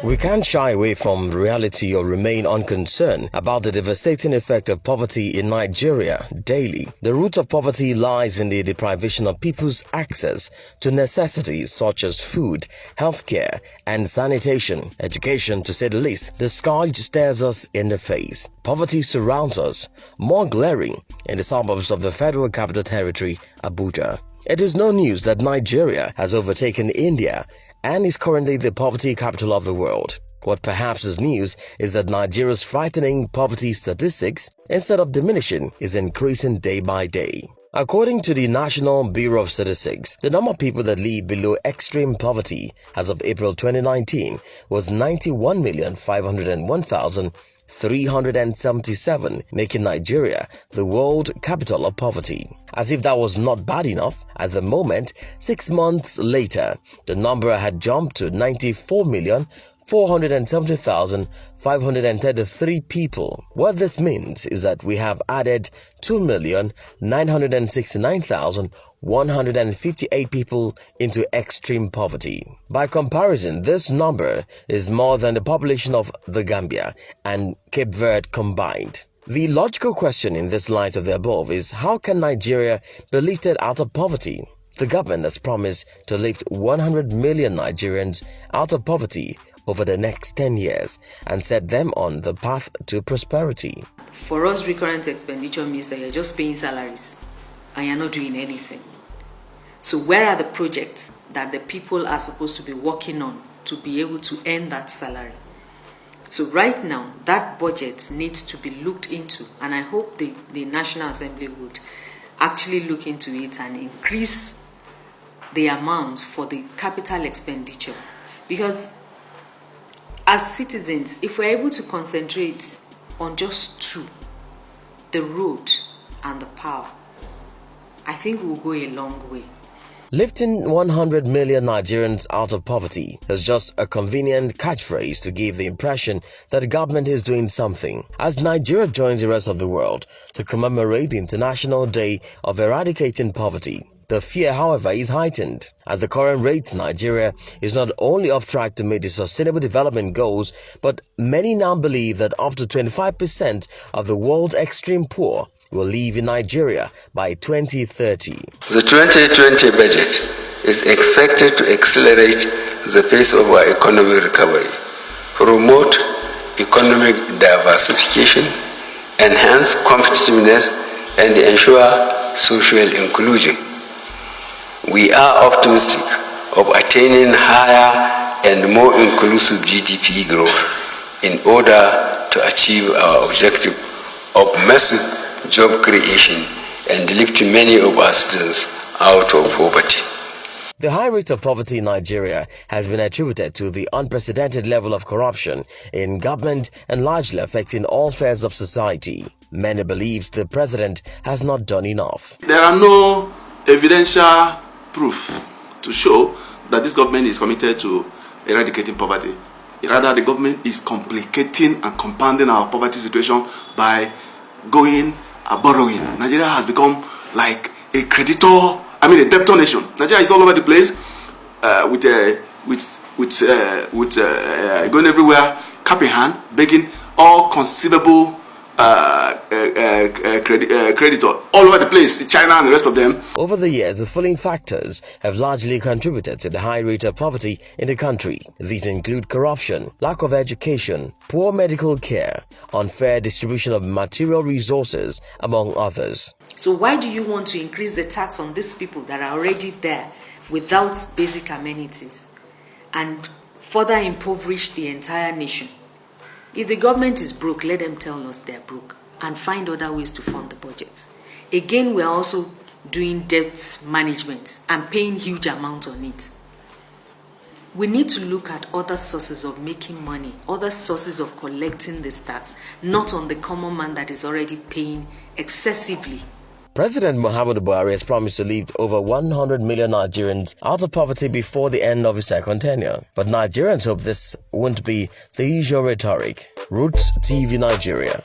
We can't shy away from reality or remain unconcerned about the devastating effect of poverty in Nigeria daily. The root of poverty lies in the deprivation of people's access to necessities such as food, healthcare, and sanitation, education to say the least. The scourge stares us in the face. Poverty surrounds us, more glaring in the suburbs of the Federal Capital Territory, Abuja. It is no news that Nigeria has overtaken India and is currently the poverty capital of the world. What perhaps is news is that Nigeria's frightening poverty statistics, instead of diminishing, is increasing day by day. According to the National Bureau of Statistics, the number of people that live below extreme poverty as of April 2019 was 91,501,377, making Nigeria the world capital of poverty. As if that was not bad enough, at the moment, 6 months later, the number had jumped to 94,470,533 people. What this means is that we have added 2,969,158 people into extreme poverty. By comparison, this number is more than the population of the Gambia and Cape Verde combined. The logical question in this light of the above is, how can Nigeria be lifted out of poverty? The government has promised to lift 100 million Nigerians out of poverty over the next 10 years and set them on the path to prosperity. For us, recurrent expenditure means that you're just paying salaries and you're not doing anything. So where are the projects that the people are supposed to be working on to be able to earn that salary? So right now, that budget needs to be looked into, and I hope the National Assembly would actually look into it and increase the amount for the capital expenditure. Because as citizens, if we're able to concentrate on just two, the road and the power, I think we'll go a long way. Lifting 100 million Nigerians out of poverty is just a convenient catchphrase to give the impression that the government is doing something. As Nigeria joins the rest of the world to commemorate the International Day of Eradicating Poverty, the fear, however, is heightened. At the current rate, Nigeria is not only off track to meet the Sustainable Development Goals, but many now believe that up to 25% of the world's extreme poor will live in Nigeria by 2030. The 2020 budget is expected to accelerate the pace of our economic recovery, promote economic diversification, enhance competitiveness, and ensure social inclusion. We are optimistic of attaining higher and more inclusive GDP growth in order to achieve our objective of massive job creation and lift many of our citizens out of poverty. The high rate of poverty in Nigeria has been attributed to the unprecedented level of corruption in government and largely affecting all spheres of society. Many believe the president has not done enough. There are no evidential proof to show that this government is committed to eradicating poverty. Rather, the government is complicating and compounding our poverty situation by going and borrowing. Nigeria has become like a a debtor nation. Nigeria is all over the place, with going everywhere, cap in hand, begging all conceivable creditor all over the place, China and the rest of them. Over the years, the following factors have largely contributed to the high rate of poverty in the country. These include corruption, lack of education, poor medical care, unfair distribution of material resources, among others. So why do you want to increase the tax on these people that are already there without basic amenities and further impoverish the entire nation? If the government is broke, let them tell us they're broke and find other ways to fund the budget. Again, we're also doing debt management and paying huge amounts on it. We need to look at other sources of making money, other sources of collecting this tax, not on the common man that is already paying excessively. President Muhammadu Buhari has promised to lift over 100 million Nigerians out of poverty before the end of his second tenure. But Nigerians hope this won't be the usual rhetoric. Roots TV Nigeria.